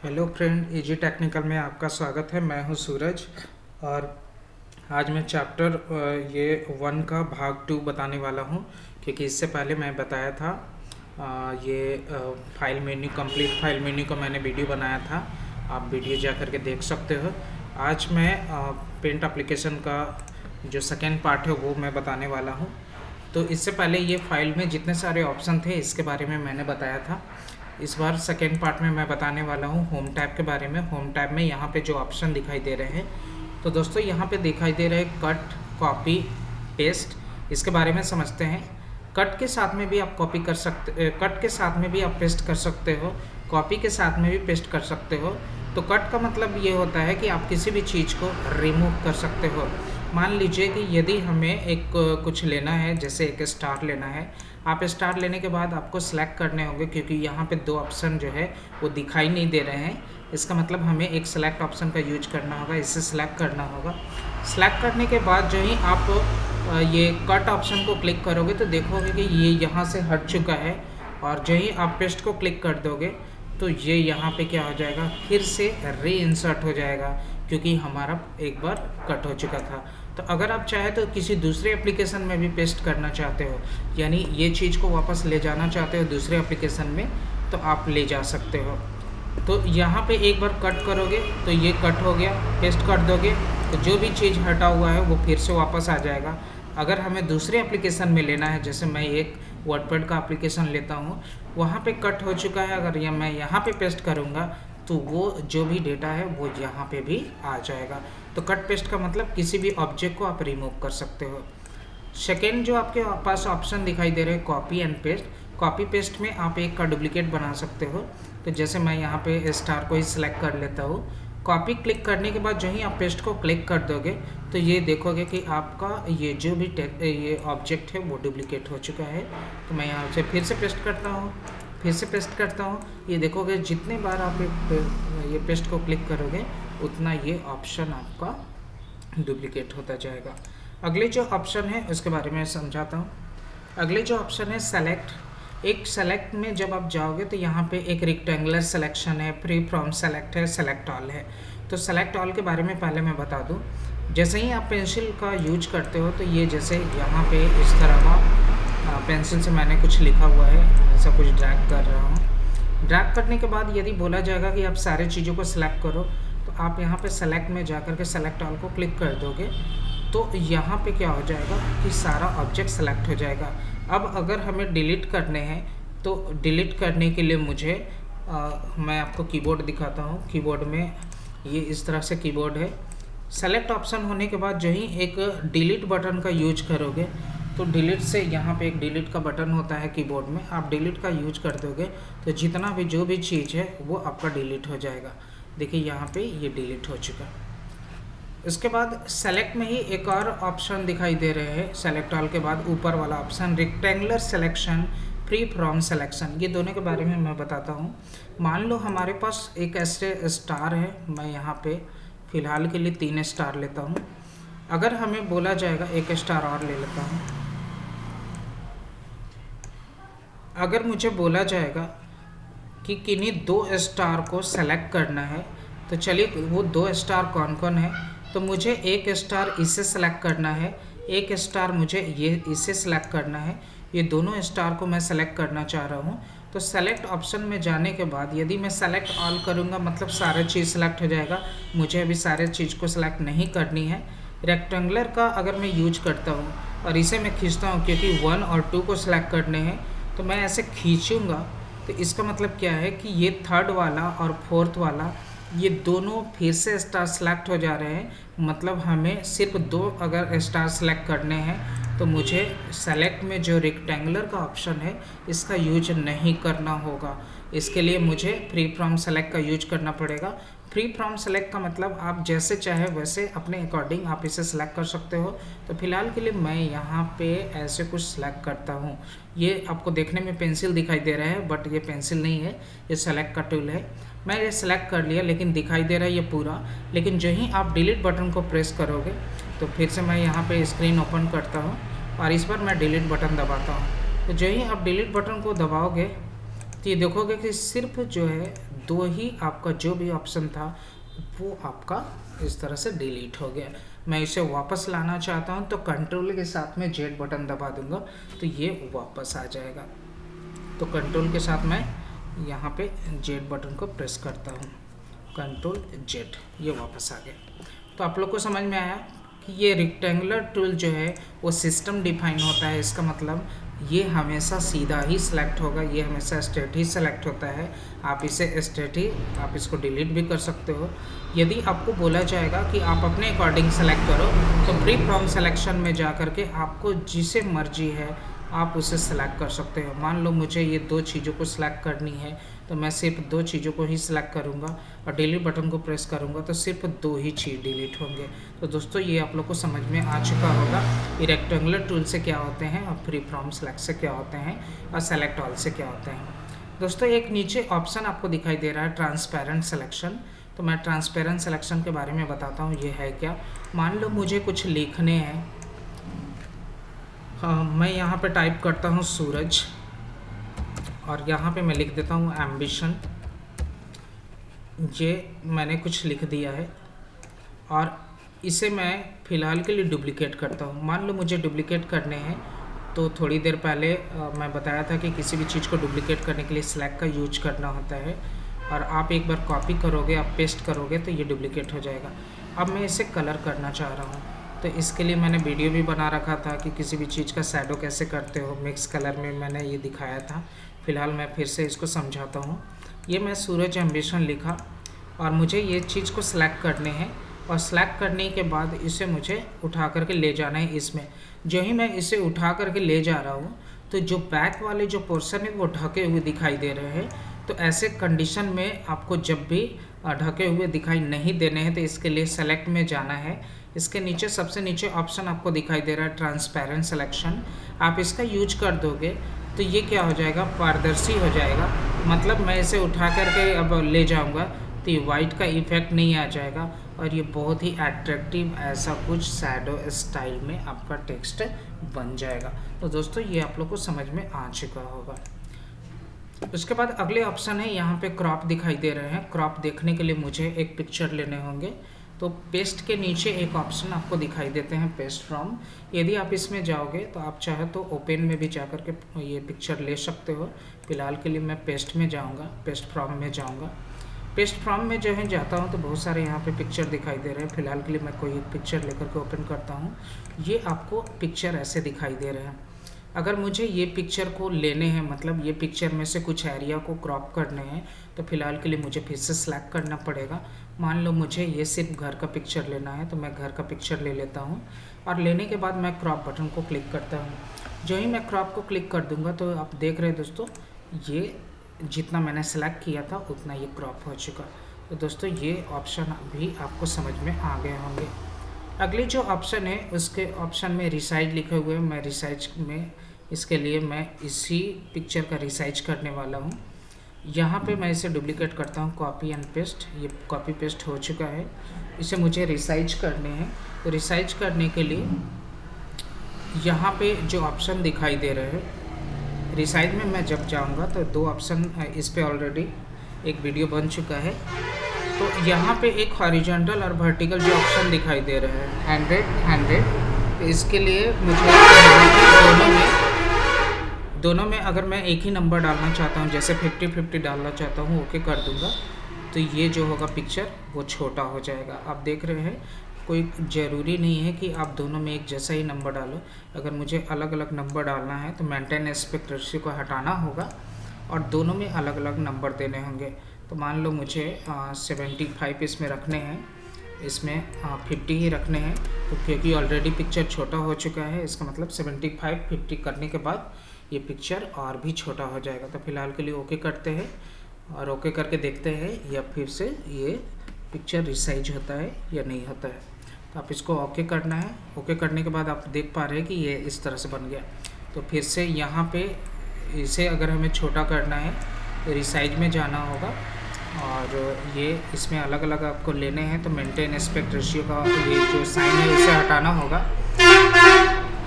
Hello friend, easy technical में आपका स्वागत है। मैं हूं सूरज और आज मैं चैप्टर ये 1 का भाग 2 बताने वाला हूं, क्योंकि इससे पहले मैं बताया था ये file menu, complete file menu का मैंने वीडियो बनाया था। आप वीडियो जा करके देख सकते हो। आज मैं पेंट एप्लीकेशन का जो सेकेंड पार्ट है वो मैं बताने वाला हूँ। तो इससे पहले ये फाइल में जितने सारे ऑप्शन थे इसके बारे में मैंने बताया था। इस बार सेकेंड पार्ट में मैं बताने वाला हूँ होम टैब के बारे में। होम टैब में यहाँ पे जो ऑप्शन दिखाई दे रहे हैं, तो दोस्तों यहाँ पे दिखाई दे रहे हैं कट, कॉपी, पेस्ट। इसके बारे में समझते हैं। कट के साथ में भी आप कॉपी कर सकते, कट के साथ में भी आप पेस्ट कर सकते हो, कॉपी के साथ में भी पेस्ट कर सकते हो। तो कट का मतलब ये होता है कि आप किसी भी चीज़ को रिमूव कर सकते हो। मान लीजिए कि यदि हमें एक कुछ लेना है, जैसे एक स्टार लेना है। आप स्टार लेने के बाद आपको सेलेक्ट करने होंगे, क्योंकि यहाँ पे 2 ऑप्शन जो है वो दिखाई नहीं दे रहे हैं। इसका मतलब हमें एक सेलेक्ट ऑप्शन का यूज करना होगा। इसे सेलेक्ट करना होगा। सेलेक्ट करने के बाद जो ही आप ये कट ऑप्शन को क्लिक करोगे तो देखोगे कि ये यहाँ से हट चुका है, और जो ही आप पेस्ट को क्लिक कर दोगे तो ये यहाँ पे क्या हो जाएगा, फिर से री इंसर्ट हो जाएगा, क्योंकि हमारा एक बार कट हो चुका था। तो अगर आप चाहे तो किसी दूसरे एप्लीकेशन में भी पेस्ट करना चाहते हो, यानी ये चीज़ को वापस ले जाना चाहते हो दूसरे एप्लीकेशन में, तो आप ले जा सकते हो। तो यहाँ पे एक बार कट करोगे तो ये कट हो गया, पेस्ट कर दोगे तो जो भी चीज़ हटा हुआ है वो फिर से वापस आ जाएगा। अगर हमें दूसरे एप्लीकेशन में लेना है, जैसे मैं एक वर्डपैड का एप्लीकेशन लेता हूँ, वहाँ पे कट हो चुका है, अगर मैं यहाँ पे पेस्ट करूँगा तो वो जो भी डेटा है वो यहाँ पे भी आ जाएगा। तो कट पेस्ट का मतलब किसी भी ऑब्जेक्ट को आप रिमूव कर सकते हो। सेकेंड जो आपके पास ऑप्शन दिखाई दे रहे हैं copy and paste. Copy paste में आप एक का डुप्लीकेट बना सकते हो। तो जैसे मैं यहाँ पे स्टार को ही सिलेक्ट कर लेता हूँ। कॉपी क्लिक करने के बाद जो ही आप पेस्ट को क्लिक कर दोगे तो ये देखोगे कि आपका ये जो भी ये ऑब्जेक्ट है वो डुप्लीकेट हो चुका है। तो मैं यहाँ से फिर से पेस्ट करता हूँ, फिर से पेस्ट करता हूँ। ये देखोगे जितने बार आप ये पेस्ट को क्लिक करोगे उतना ये ऑप्शन आपका डुप्लीकेट होता जाएगा। अगले जो ऑप्शन है उसके बारे में समझाता हूँ। अगले जो ऑप्शन है सेलेक्ट। एक सेलेक्ट में जब आप जाओगे तो यहाँ पे एक रेक्टेंगुलर सिलेक्शन है, फ्री फ्रॉम सेलेक्ट है, सेलेक्ट ऑल है। तो सेलेक्ट ऑल के बारे में पहले मैं बता दूँ। जैसे ही आप पेंसिल का यूज करते हो तो ये जैसे यहाँ पे इस तरह का पेंसिल से मैंने कुछ लिखा हुआ है, ऐसा कुछ ड्रैग कर रहा हूँ। ड्रैग करने के बाद यदि बोला जाएगा कि आप सारे चीज़ों को सिलेक्ट करो, तो आप यहाँ पे सेलेक्ट में जाकर के सेलेक्ट ऑल को क्लिक कर दोगे तो यहाँ पे क्या हो जाएगा कि सारा ऑब्जेक्ट सेलेक्ट हो जाएगा। अब अगर हमें डिलीट करने हैं तो डिलीट करने के लिए मुझे मैं आपको कीबोर्ड दिखाता हूँ। कीबोर्ड में ये इस तरह से कीबोर्ड है। सेलेक्ट ऑप्शन होने के बाद जो ही एक डिलीट बटन का यूज करोगे तो डिलीट से यहाँ पे एक डिलीट का बटन होता है कीबोर्ड में, आप डिलीट का यूज कर दोगे तो जितना भी जो भी चीज़ है वो आपका डिलीट हो जाएगा। देखिए यहाँ पे ये डिलीट हो चुका। इसके बाद सेलेक्ट में ही एक और ऑप्शन दिखाई दे रहे हैं। सेलेक्ट ऑल के बाद ऊपर वाला option rectangular selection, free from selection, ये दोनों के बारे में मैं बताता हूँ। मान लो हमारे पास एक ऐसे स्टार है, मैं यहाँ पे फ़िलहाल के लिए 3 स्टार लेता हूँ। अगर हमें बोला जाएगा, एक स्टार और ले लेता हूँ। अगर मुझे बोला जाएगा कि किन्हीं 2 स्टार को सेलेक्ट करना है, तो चलिए वो 2 स्टार कौन कौन है। तो मुझे एक स्टार इसे सेलेक्ट करना है, एक स्टार मुझे ये इसे सेलेक्ट करना है। ये दोनों स्टार को मैं सेलेक्ट करना चाह रहा हूँ। तो सेलेक्ट ऑप्शन में जाने के बाद यदि मैं सेलेक्ट ऑल करूँगा मतलब सारे चीज़ सेलेक्ट हो जाएगा। मुझे अभी सारे चीज़ को सेलेक्ट नहीं करनी है। रेक्टेंगुलर का अगर मैं यूज करता हूँ और इसे मैं खींचता हूँ, क्योंकि 1 और 2 को सेलेक्ट करने हैं, तो मैं ऐसे खींचूँगा तो इसका मतलब क्या है कि ये थर्ड वाला और फोर्थ वाला ये दोनों फिर से स्टार सेलेक्ट हो जा रहे हैं। मतलब हमें सिर्फ 2 अगर स्टार सेलेक्ट करने हैं तो मुझे सेलेक्ट में जो रेक्टेंगुलर का ऑप्शन है इसका यूज नहीं करना होगा। इसके लिए मुझे फ्री फ्रॉम सेलेक्ट का यूज करना पड़ेगा। फ्री फ्रॉम सेलेक्ट का मतलब आप जैसे चाहे वैसे अपने अकॉर्डिंग आप इसे सेलेक्ट कर सकते हो। तो फिलहाल के लिए मैं यहाँ पे ऐसे कुछ सेलेक्ट करता हूँ। ये आपको देखने में पेंसिल दिखाई दे रहा है, बट ये पेंसिल नहीं है, ये सेलेक्ट का टूल है। मैं ये सेलेक्ट कर लिया, लेकिन दिखाई दे रहा है ये पूरा। लेकिन जो ही आप डिलीट बटन को प्रेस करोगे तो फिर से मैं यहाँ पे स्क्रीन ओपन करता हूँ और इस बार मैं डिलीट बटन दबाता हूँ। तो जो ही आप डिलीट बटन को दबाओगे तो ये देखोगे कि सिर्फ जो है दो ही आपका जो भी ऑप्शन था वो आपका इस तरह से डिलीट हो गया। मैं इसे वापस लाना चाहता हूँ तो कंट्रोल के साथ में जेड बटन दबा दूंगा तो ये वापस आ जाएगा। तो कंट्रोल के साथ मैं यहाँ पे जेड बटन को प्रेस करता हूँ, कंट्रोल जेड, ये वापस आ गया। तो आप लोग को समझ में आया कि ये रेक्टेंगुलर टूल जो है वो सिस्टम डिफाइन होता है। इसका मतलब ये हमेशा सीधा ही सिलेक्ट होगा, ये हमेशा स्ट्रेट ही सिलेक्ट होता है। आप इसे स्ट्रेट ही, आप इसको डिलीट भी कर सकते हो। यदि आपको बोला जाएगा कि आप अपने अकॉर्डिंग सेलेक्ट करो तो प्री फ्रॉम सिलेक्शन में जा कर के आपको जिसे मर्जी है आप उसे सेलेक्ट कर सकते हो। मान लो मुझे ये दो चीज़ों को सिलेक्ट करनी है तो मैं सिर्फ दो चीज़ों को ही सिलेक्ट करूँगा और डिलीट बटन को प्रेस करूँगा तो सिर्फ दो ही चीज़ डिलीट होंगे। तो दोस्तों ये आप लोग को समझ में आ चुका होगा ये रेक्टेंगुलर टूल से क्या होते हैं और फ्री फ्रॉम सेलेक्ट से क्या होते हैं और सेलेक्ट ऑल से क्या होते हैं। दोस्तों एक नीचे ऑप्शन आपको दिखाई दे रहा है ट्रांसपेरेंट सिलेक्शन। तो मैं ट्रांसपेरेंट सिलेक्शन के बारे में बताता हूँ ये है क्या। मान लो मुझे कुछ लिखने हैं, मैं यहाँ पे टाइप करता हूँ सूरज और यहाँ पे मैं लिख देता हूँ एम्बिशन। ये मैंने कुछ लिख दिया है और इसे मैं फ़िलहाल के लिए डुप्लिकेट करता हूँ। मान लो मुझे डुप्लिकेट करने हैं तो थोड़ी देर पहले मैं बताया था कि किसी भी चीज़ को डुप्लिकेट करने के लिए सिलेक्ट का यूज करना होता है और आप एक बार कॉपी करोगे, आप पेस्ट करोगे तो ये डुप्लिकेट हो जाएगा। अब मैं इसे कलर करना चाह रहा हूँ तो इसके लिए मैंने वीडियो भी बना रखा था कि किसी भी चीज़ का शैडो कैसे करते हो, मिक्स कलर में मैंने ये दिखाया था। फ़िलहाल मैं फिर से इसको समझाता हूँ। ये मैं सूरज एम्बिशन लिखा और मुझे ये चीज़ को सिलेक्ट करने हैं और सिलेक्ट करने के बाद इसे मुझे उठा करके ले जाना है इसमें। जो ही मैं इसे उठा करके ले जा रहा हूँ तो जो बैक वाले जो पोर्शन है वो ढके हुए दिखाई दे रहे हैं। तो ऐसे कंडीशन में आपको जब भी ढके हुए दिखाई नहीं देने हैं तो इसके लिए सेलेक्ट में जाना है। इसके नीचे सबसे नीचे ऑप्शन आपको दिखाई दे रहा है ट्रांसपेरेंट सिलेक्शन। आप इसका यूज कर दोगे तो ये क्या हो जाएगा, पारदर्शी हो जाएगा। मतलब मैं इसे उठा करके अब ले जाऊंगा तो ये वाइट का इफेक्ट नहीं आ जाएगा और ये बहुत ही अट्रैक्टिव ऐसा कुछ शैडो स्टाइल में आपका टेक्स्ट बन जाएगा। तो दोस्तों ये आप लोग को समझ में आ चुका होगा। उसके बाद अगले ऑप्शन है, यहाँ पे क्रॉप दिखाई दे रहे हैं। क्रॉप देखने के लिए मुझे एक पिक्चर लेने होंगे तो पेस्ट के नीचे एक ऑप्शन आपको दिखाई देते हैं पेस्ट फ्रॉम। यदि आप इसमें जाओगे तो आप चाहे तो ओपन में भी जा कर के ये पिक्चर ले सकते हो। फिलहाल के लिए मैं पेस्ट में जाऊंगा, पेस्ट फ्रॉम में जाऊंगा। पेस्ट फ्रॉम में जो है जाता हूं तो बहुत सारे यहाँ पे पिक्चर दिखाई दे रहे हैं। फिलहाल के लिए मैं कोई एक पिक्चर लेकर के ओपन करता हूँ। ये आपको पिक्चर ऐसे दिखाई दे रहे हैं। अगर मुझे ये पिक्चर को लेने हैं, मतलब ये पिक्चर में से कुछ एरिया को क्रॉप करने हैं तो फिलहाल के लिए मुझे फिर से सिलेक्ट करना पड़ेगा। मान लो मुझे ये सिर्फ घर का पिक्चर लेना है तो मैं घर का पिक्चर ले लेता हूँ और लेने के बाद मैं क्रॉप बटन को क्लिक करता हूँ। जो ही मैं क्रॉप को क्लिक कर दूँगा तो आप देख रहे हैं दोस्तों ये जितना मैंने सेलेक्ट किया था उतना ये क्रॉप हो चुका। तो दोस्तों ये ऑप्शन भी आपको समझ में आ गए होंगे। अगले जो ऑप्शन है उसके ऑप्शन में रिसाइज लिखे हुए हैं। मैं रिसाइज में इसके लिए मैं इसी पिक्चर का रिसाइज करने वाला हूँ। यहाँ पे मैं इसे डुप्लीकेट करता हूँ, कॉपी एंड पेस्ट। ये कॉपी पेस्ट हो चुका है, इसे मुझे रिसाइज करने हैं। तो रिसाइज करने के लिए यहाँ पे जो ऑप्शन दिखाई दे रहे हैं रिसाइज में मैं जब जाऊँगा तो दो ऑप्शन इस पे ऑलरेडी एक वीडियो बन चुका है। तो यहाँ पे एक हॉरिजॉन्टल और वर्टिकल जो ऑप्शन दिखाई दे रहे हैं 100 तो इसके लिए मुझे दोनों में अगर मैं एक ही नंबर डालना चाहता हूँ, जैसे 50-50 डालना चाहता हूँ, ओके कर दूँगा तो ये जो होगा पिक्चर वो छोटा हो जाएगा। आप देख रहे हैं कोई ज़रूरी नहीं है कि आप दोनों में एक जैसा ही नंबर डालो। अगर मुझे अलग अलग नंबर डालना है तो मेंटेन एस्पेक्ट रेशियो को हटाना होगा और दोनों में अलग अलग नंबर देने होंगे। तो मान लो मुझे 75 इसमें रखने हैं, इसमें 50 ही रखने हैं। तो क्योंकि ऑलरेडी पिक्चर छोटा हो चुका है इसका मतलब 75-50 करने के बाद ये पिक्चर और भी छोटा हो जाएगा। तो फिलहाल के लिए ओके करते हैं और ओके करके देखते हैं या फिर से ये पिक्चर रिसाइज होता है या नहीं होता है। तो आप इसको ओके करना है। ओके करने के बाद आप देख पा रहे हैं कि ये इस तरह से बन गया। तो फिर से यहाँ पे इसे अगर हमें छोटा करना है तो रिसाइज में जाना होगा और ये इसमें अलग अलग आपको लेने हैं। तो मेंटेन एस्पेक्ट रेशियो का ये जो साइन है इसे हटाना होगा।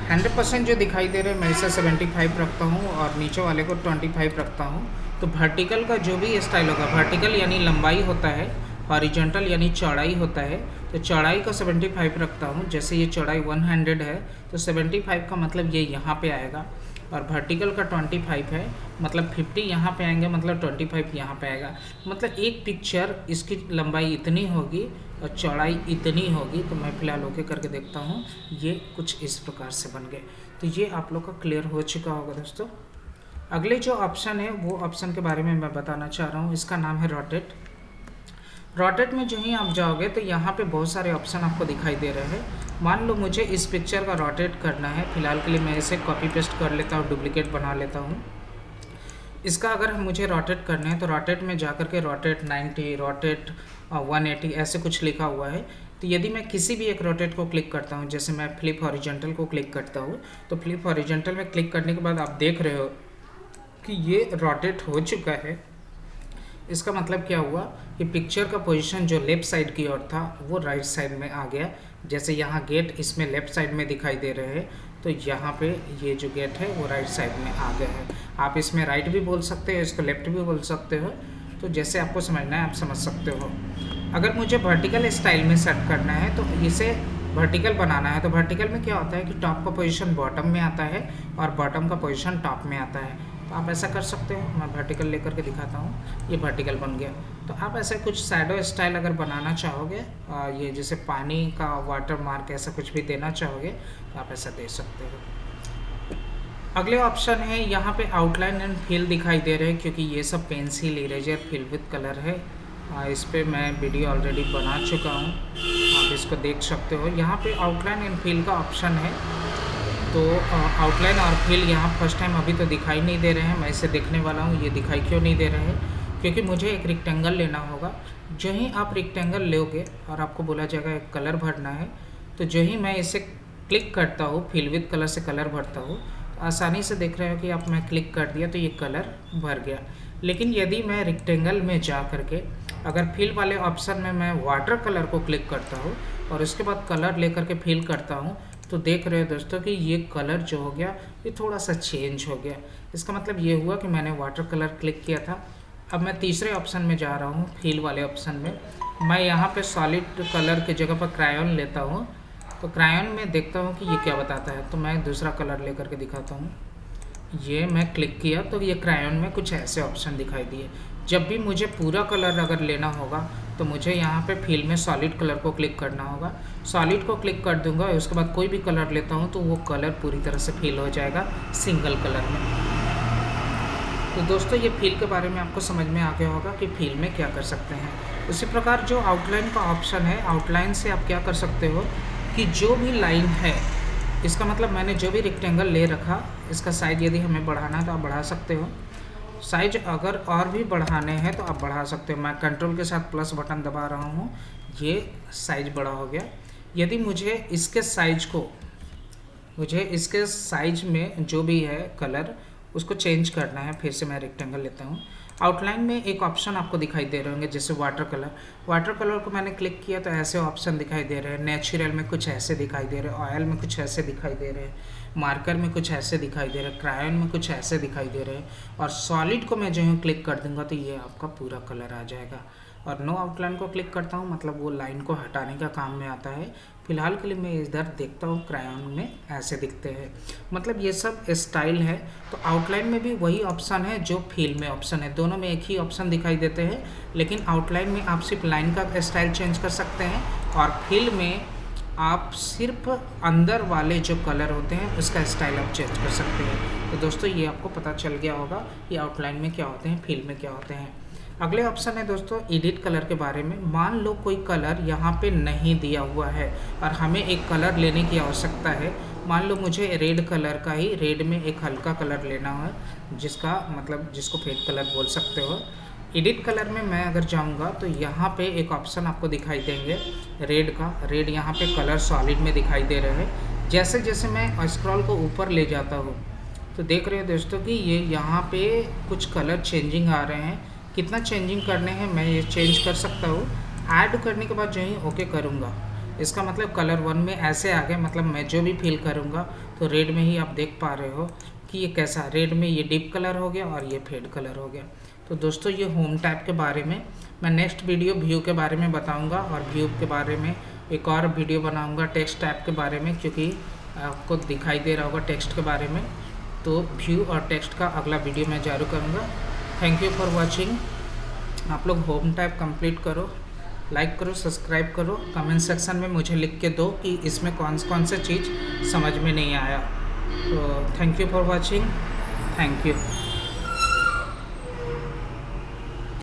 100% जो दिखाई दे रहे हैं मैं इसे 75 रखता हूँ और नीचे वाले को 25 रखता हूँ। तो वर्टिकल का जो भी स्टाइल होगा, वर्टिकल यानी लंबाई होता है, हॉरिजॉन्टल यानी चौड़ाई होता है। तो चौड़ाई का 75 रखता हूँ। जैसे ये चौड़ाई 100 है तो 75 का मतलब ये यहाँ पे आएगा, और वर्टिकल का 25 है मतलब 50 यहाँ पे आएंगे, मतलब 25 यहाँ पे आएगा। मतलब एक पिक्चर इसकी लंबाई इतनी होगी और चौड़ाई इतनी होगी। तो मैं फिलहाल ओके करके देखता हूँ। ये कुछ इस प्रकार से बन गए। तो ये आप लोग का क्लियर हो चुका होगा दोस्तों। अगले जो ऑप्शन है वो ऑप्शन के बारे में मैं बताना चाह रहा हूँ। इसका नाम है रोटेट। रोटेट में जो ही आप जाओगे तो यहाँ पे बहुत सारे ऑप्शन आपको दिखाई दे रहे हैं। मान लो मुझे इस पिक्चर का रोटेट करना है, फिलहाल के लिए मैं इसे कॉपी पेस्ट कर लेता हूँ, डुप्लीकेट बना लेता हूँ। इसका अगर मुझे रोटेट करना है तो रोटेट में जाकर के रोटेट 90, रोटेट 180 ऐसे कुछ लिखा हुआ है। तो यदि मैं किसी भी एक रोटेट को क्लिक करता हूँ, जैसे मैं फ्लिप हॉरिजॉन्टल को क्लिक करता हूँ, तो फ्लिप हॉरिजॉन्टल में क्लिक करने के बाद आप देख रहे हो कि ये रोटेट हो चुका है। इसका मतलब क्या हुआ कि पिक्चर का पोजीशन जो लेफ़्ट साइड की ओर था वो राइट साइड में आ गया। जैसे यहाँ गेट इसमें लेफ़्ट साइड में दिखाई दे रहे हैं, तो यहाँ पे ये जो गेट है वो राइट साइड में आ गया है। आप इसमें राइट भी बोल सकते हो, इसको लेफ़्ट भी बोल सकते हो, तो जैसे आपको समझना है आप समझ सकते हो। अगर मुझे वर्टिकल स्टाइल में सेट करना है तो इसे वर्टिकल बनाना है, तो वर्टिकल में क्या होता है कि टॉप का पोजीशन बॉटम में आता है और बॉटम का पोजीशन टॉप में आता है। तो आप ऐसा कर सकते हो। मैं वर्टिकल लेकर के दिखाता हूँ। ये वर्टिकल बन गया। तो आप ऐसे कुछ शैडो स्टाइल अगर बनाना चाहोगे, ये जैसे पानी का वाटर मार्क ऐसा कुछ भी देना चाहोगे तो आप ऐसा दे सकते हो। अगले ऑप्शन है यहाँ पे आउटलाइन एंड फिल दिखाई दे रहे हैं, क्योंकि ये सब pencil, eraser, fill with colour है। इस पर मैं वीडियो ऑलरेडी बना चुका हूँ, आप इसको देख सकते हो। यहाँ पे आउटलाइन एंड फिल का ऑप्शन है। तो आउटलाइन और फिल यहाँ फर्स्ट टाइम अभी तो दिखाई नहीं दे रहे हैं। मैं इसे देखने वाला हूँ ये दिखाई क्यों नहीं दे रहे हैं, क्योंकि मुझे एक रेक्टेंगल लेना होगा। जो ही आप रेक्टेंगल लोगे और आपको बोला जाएगा एक कलर भरना है, तो जो ही मैं इसे क्लिक करता हूँ, फिल विद कलर से कलर भरता हूँ, तो आसानी से देख रहे हो कि आप मैं क्लिक कर दिया तो ये कलर भर गया। लेकिन यदि मैं रेक्टेंगल में जा करके अगर फिल वाले ऑप्शन में मैं वाटर कलर को क्लिक करता हूँ और उसके बाद कलर लेकर के फिल करता हूँ, तो देख रहे हो दोस्तों कि ये कलर जो हो गया ये थोड़ा सा चेंज हो गया। इसका मतलब ये हुआ कि मैंने वाटर कलर क्लिक किया था। अब मैं तीसरे ऑप्शन में जा रहा हूँ, फिल वाले ऑप्शन में। मैं यहाँ पे सॉलिड कलर की जगह पर क्रायन लेता हूँ। तो क्रायन में देखता हूँ कि ये क्या बताता है, तो मैं दूसरा कलर लेकर के दिखाता हूँ। ये मैं क्लिक किया तो ये क्रायन में कुछ ऐसे ऑप्शन दिखाई दिए। जब भी मुझे पूरा कलर अगर लेना होगा तो मुझे यहाँ पे फिल में सॉलिड कलर को क्लिक करना होगा। सॉलिड को क्लिक कर दूंगा, उसके बाद कोई भी कलर लेता हूँ तो वो कलर पूरी तरह से फिल हो जाएगा सिंगल कलर में। तो दोस्तों ये फिल के बारे में आपको समझ में आ गया होगा कि फिल में क्या कर सकते हैं। उसी प्रकार जो आउटलाइन का ऑप्शन है, आउटलाइन से आप क्या कर सकते हो कि जो भी लाइन है, इसका मतलब मैंने जो भी रेक्टेंगल ले रखा, इसका साइज यदि हमें बढ़ाना है तो आप बढ़ा सकते हो। साइज अगर और भी बढ़ाने हैं तो आप बढ़ा सकते हो। मैं कंट्रोल के साथ प्लस बटन दबा रहा हूँ, ये साइज बड़ा हो गया। यदि मुझे इसके साइज में जो भी है कलर उसको चेंज करना है, फिर से मैं रेक्टेंगल लेता हूँ। आउटलाइन में एक ऑप्शन आपको दिखाई दे रहे होंगे जैसे वाटर कलर। वाटर कलर को मैंने क्लिक किया तो ऐसे ऑप्शन दिखाई दे रहे हैं। नेचुरल में कुछ ऐसे दिखाई दे रहे हैं, ऑयल में कुछ ऐसे दिखाई दे रहे हैं, मार्कर में कुछ ऐसे दिखाई दे रहे हैं, क्रायन में कुछ ऐसे दिखाई दे रहे हैं। और सॉलिड को मैं जो है क्लिक कर दूंगा तो ये आपका पूरा कलर आ जाएगा। और नो आउटलाइन को क्लिक करता हूँ, मतलब वो लाइन को हटाने का काम में आता है। फिलहाल के लिए मैं इधर देखता हूँ, क्रायन में ऐसे दिखते हैं। मतलब ये सब स्टाइल है। तो आउटलाइन में भी वही ऑप्शन है जो फिल में ऑप्शन है, दोनों में एक ही ऑप्शन दिखाई देते हैं। लेकिन आउटलाइन में आप सिर्फ लाइन का स्टाइल चेंज कर सकते हैं और फिल में आप सिर्फ अंदर वाले जो कलर होते हैं उसका स्टाइल आप चेंज कर सकते हैं। तो दोस्तों ये आपको पता चल गया होगा कि आउटलाइन में क्या होते हैं, फिल में क्या होते हैं। अगले ऑप्शन है दोस्तों एडिट कलर के बारे में। मान लो कोई कलर यहाँ पे नहीं दिया हुआ है और हमें एक कलर लेने की आवश्यकता है। मान लो मुझे रेड कलर का ही, रेड में एक हल्का कलर लेना है, जिसको फेड कलर बोल सकते हो। एडिट कलर में मैं अगर जाऊंगा तो यहाँ पे एक ऑप्शन आपको दिखाई देंगे रेड का। रेड यहाँ पे कलर सॉलिड में दिखाई दे रहे हैं। जैसे जैसे मैं स्क्रॉल को ऊपर ले जाता हूँ तो देख रहे हो दोस्तों कि ये यहाँ पे कुछ कलर चेंजिंग आ रहे हैं। कितना चेंजिंग करने हैं मैं ये चेंज कर सकता हूँ। ऐड करने के बाद जो ही ओके करूँगा, इसका मतलब कलर 1 में ऐसे आ गए। मतलब मैं जो भी फिल करूँगा तो रेड में ही आप देख पा रहे हो कि ये कैसा, रेड में ये डीप कलर हो गया और ये फेड कलर हो गया। तो दोस्तों ये होम टैब के बारे में मैं नेक्स्ट वीडियो व्यू के बारे में बताऊंगा, और व्यू के बारे में एक और वीडियो बनाऊंगा टेक्स्ट टैब के बारे में, क्योंकि आपको दिखाई दे रहा होगा टेक्स्ट के बारे में। तो व्यू और टेक्स्ट का अगला वीडियो मैं जरूर करूँगा। Thank you for watching. आप लोग होम टैब कंप्लीट करो, लाइक करो, सब्सक्राइब करो, कमेंट सेक्शन में मुझे लिख के दो कि इसमें कौन से चीज़ समझ में नहीं आया। तो thank you for watching. Thank you.